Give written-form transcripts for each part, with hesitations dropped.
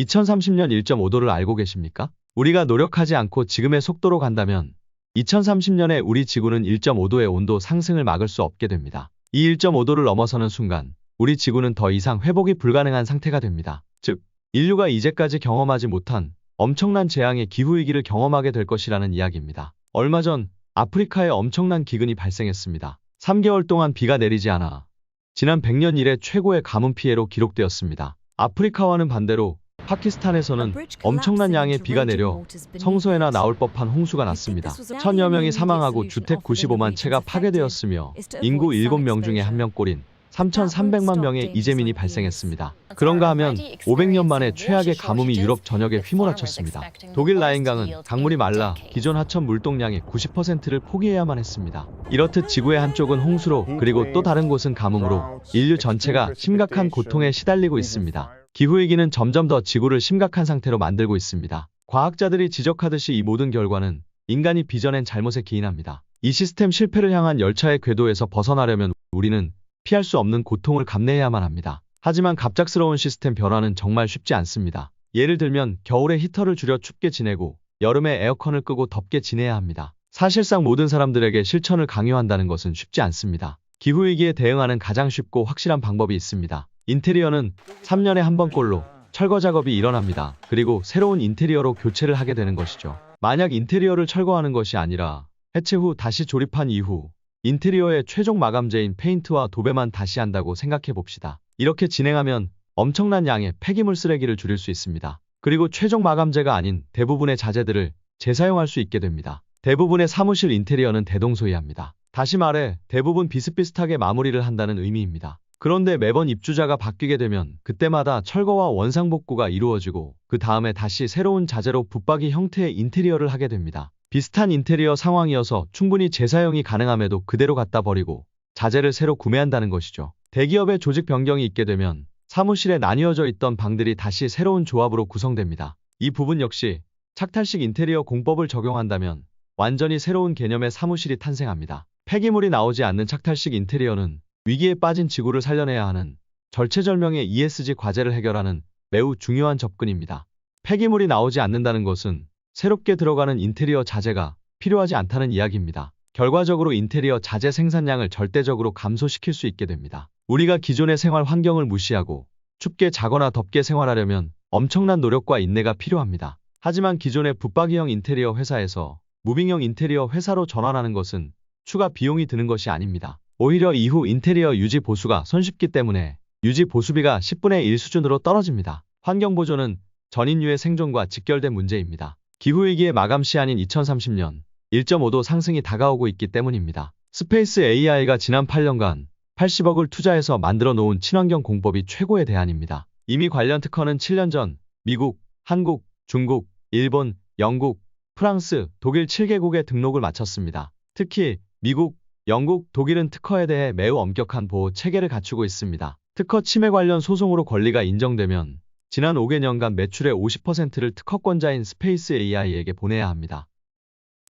2030년 1.5도를 알고 계십니까? 우리가 노력하지 않고 지금의 속도로 간다면 2030년에 우리 지구는 1.5도의 온도 상승을 막을 수 없게 됩니다. 이 1.5도를 넘어서는 순간 우리 지구는 더 이상 회복이 불가능한 상태가 됩니다. 즉, 인류가 이제까지 경험하지 못한 엄청난 재앙의 기후위기를 경험하게 될 것이라는 이야기입니다. 얼마 전 아프리카에 엄청난 기근이 발생했습니다. 3개월 동안 비가 내리지 않아 지난 100년 이래 최고의 가뭄 피해로 기록되었습니다. 아프리카와는 반대로 파키스탄에서는 엄청난 양의 비가 내려 성서에나 나올 법한 홍수가 났습니다. 천여 명이 사망하고 주택 95만 채가 파괴되었으며 인구 7명 중에 1명꼴인 3,300만 명의 이재민이 발생했습니다. 그런가 하면 500년 만에 최악의 가뭄이 유럽 전역에 휘몰아쳤습니다. 독일 라인강은 강물이 말라 기존 하천 물동량의 90%를 포기해야만 했습니다. 이렇듯 지구의 한쪽은 홍수로 그리고 또 다른 곳은 가뭄으로 인류 전체가 심각한 고통에 시달리고 있습니다. 기후위기는 점점 더 지구를 심각한 상태로 만들고 있습니다. 과학자들이 지적하듯이 이 모든 결과는 인간이 빚어낸 잘못에 기인합니다. 이 시스템 실패를 향한 열차의 궤도에서 벗어나려면 우리는 피할 수 없는 고통을 감내해야만 합니다. 하지만 갑작스러운 시스템 변화는 정말 쉽지 않습니다. 예를 들면 겨울에 히터를 줄여 춥게 지내고 여름에 에어컨을 끄고 덥게 지내야 합니다. 사실상 모든 사람들에게 실천을 강요한다는 것은 쉽지 않습니다. 기후위기에 대응하는 가장 쉽고 확실한 방법이 있습니다. 인테리어는 3년에 한 번꼴로 철거 작업이 일어납니다. 그리고 새로운 인테리어로 교체를 하게 되는 것이죠. 만약 인테리어를 철거하는 것이 아니라 해체 후 다시 조립한 이후 인테리어의 최종 마감재인 페인트와 도배만 다시 한다고 생각해 봅시다. 이렇게 진행하면 엄청난 양의 폐기물 쓰레기를 줄일 수 있습니다. 그리고 최종 마감재가 아닌 대부분의 자재들을 재사용할 수 있게 됩니다. 대부분의 사무실 인테리어는 대동소이합니다. 다시 말해 대부분 비슷비슷하게 마무리를 한다는 의미입니다. 그런데 매번 입주자가 바뀌게 되면 그때마다 철거와 원상복구가 이루어지고 그 다음에 다시 새로운 자재로 붙박이 형태의 인테리어를 하게 됩니다. 비슷한 인테리어 상황이어서 충분히 재사용이 가능함에도 그대로 갖다 버리고 자재를 새로 구매한다는 것이죠. 대기업의 조직 변경이 있게 되면 사무실에 나뉘어져 있던 방들이 다시 새로운 조합으로 구성됩니다. 이 부분 역시 착탈식 인테리어 공법을 적용한다면 완전히 새로운 개념의 사무실이 탄생합니다. 폐기물이 나오지 않는 착탈식 인테리어는 위기에 빠진 지구를 살려내야 하는 절체절명의 ESG 과제를 해결하는 매우 중요한 접근입니다. 폐기물이 나오지 않는다는 것은 새롭게 들어가는 인테리어 자재가 필요하지 않다는 이야기입니다. 결과적으로 인테리어 자재 생산량을 절대적으로 감소시킬 수 있게 됩니다. 우리가 기존의 생활 환경을 무시하고 춥게 자거나 덥게 생활하려면 엄청난 노력과 인내가 필요합니다. 하지만 기존의 붙박이형 인테리어 회사에서 무빙형 인테리어 회사로 전환하는 것은 추가 비용이 드는 것이 아닙니다. 오히려 이후 인테리어 유지 보수가 손쉽기 때문에 유지 보수비가 10분의 1 수준으로 떨어집니다. 환경보존은 전 인류의 생존과 직결된 문제입니다. 기후위기의 마감 시한인 2030년 1.5도 상승이 다가오고 있기 때문입니다. 스페이스 AI가 지난 8년간 80억을 투자해서 만들어 놓은 친환경 공법이 최고의 대안입니다. 이미 관련 특허는 7년 전 미국, 한국, 중국, 일본, 영국, 프랑스, 독일 7개국에 등록을 마쳤습니다. 특히 미국, 영국, 독일은 특허에 대해 매우 엄격한 보호 체계를 갖추고 있습니다. 특허 침해 관련 소송으로 권리가 인정되면 지난 5개년간 매출의 50%를 특허권자인 스페이스 AI에게 보내야 합니다.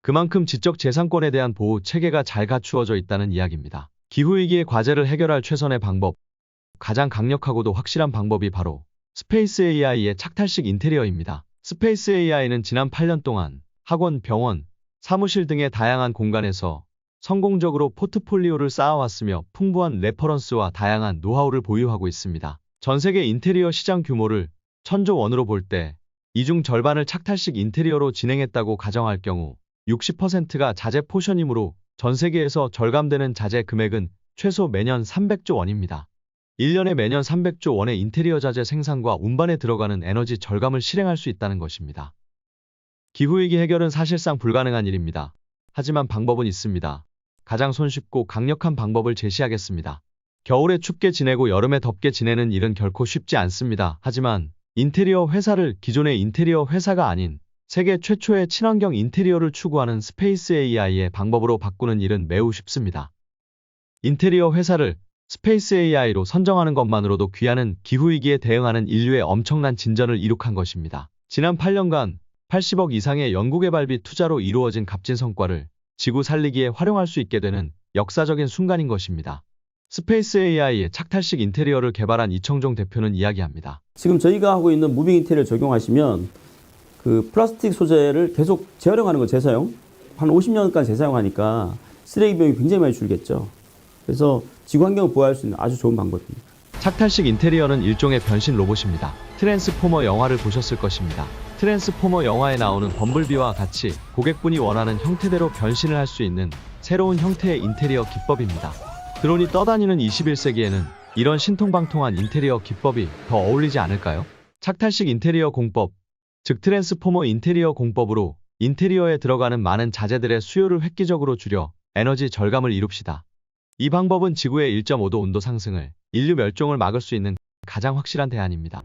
그만큼 지적 재산권에 대한 보호 체계가 잘 갖추어져 있다는 이야기입니다. 기후위기의 과제를 해결할 최선의 방법, 가장 강력하고도 확실한 방법이 바로 스페이스 AI의 착탈식 인테리어입니다. 스페이스 AI는 지난 8년 동안 학원, 병원, 사무실 등의 다양한 공간에서 성공적으로 포트폴리오를 쌓아왔으며 풍부한 레퍼런스와 다양한 노하우를 보유하고 있습니다. 전 세계 인테리어 시장 규모를 1000조 원으로 볼 때 이 중 절반을 착탈식 인테리어로 진행했다고 가정할 경우 60%가 자재 포션이므로 전 세계에서 절감되는 자재 금액은 최소 매년 300조 원입니다. 1년에 매년 300조 원의 인테리어 자재 생산과 운반에 들어가는 에너지 절감을 실행할 수 있다는 것입니다. 기후위기 해결은 사실상 불가능한 일입니다. 하지만 방법은 있습니다. 가장 손쉽고 강력한 방법을 제시하겠습니다. 겨울에 춥게 지내고 여름에 덥게 지내는 일은 결코 쉽지 않습니다. 하지만 인테리어 회사를 기존의 인테리어 회사가 아닌 세계 최초의 친환경 인테리어를 추구하는 스페이스 AI의 방법으로 바꾸는 일은 매우 쉽습니다. 인테리어 회사를 스페이스 AI로 선정하는 것만으로도 귀하는 기후위기에 대응하는 인류의 엄청난 진전을 이룩한 것입니다. 지난 8년간 80억 이상의 연구개발비 투자로 이루어진 값진 성과를 지구 살리기에 활용할 수 있게 되는 역사적인 순간인 것입니다. 스페이스 AI의 착탈식 인테리어를 개발한 이청종 대표는 이야기합니다. 지금 저희가 하고 있는 무빙 인테리어를 적용하시면 그 플라스틱 소재를 계속 재활용하는 거 재사용 한 50년간 재사용하니까 쓰레기 비용이 굉장히 많이 줄겠죠. 그래서 지구 환경을 보호할 수 있는 아주 좋은 방법입니다. 착탈식 인테리어는 일종의 변신 로봇입니다. 트랜스포머 영화를 보셨을 것입니다. 트랜스포머 영화에 나오는 범블비와 같이 고객분이 원하는 형태대로 변신을 할 수 있는 새로운 형태의 인테리어 기법입니다. 드론이 떠다니는 21세기에는 이런 신통방통한 인테리어 기법이 더 어울리지 않을까요? 착탈식 인테리어 공법, 즉 트랜스포머 인테리어 공법으로 인테리어에 들어가는 많은 자재들의 수요를 획기적으로 줄여 에너지 절감을 이룹시다. 이 방법은 지구의 1.5도 온도 상승을, 인류 멸종을 막을 수 있는 가장 확실한 대안입니다.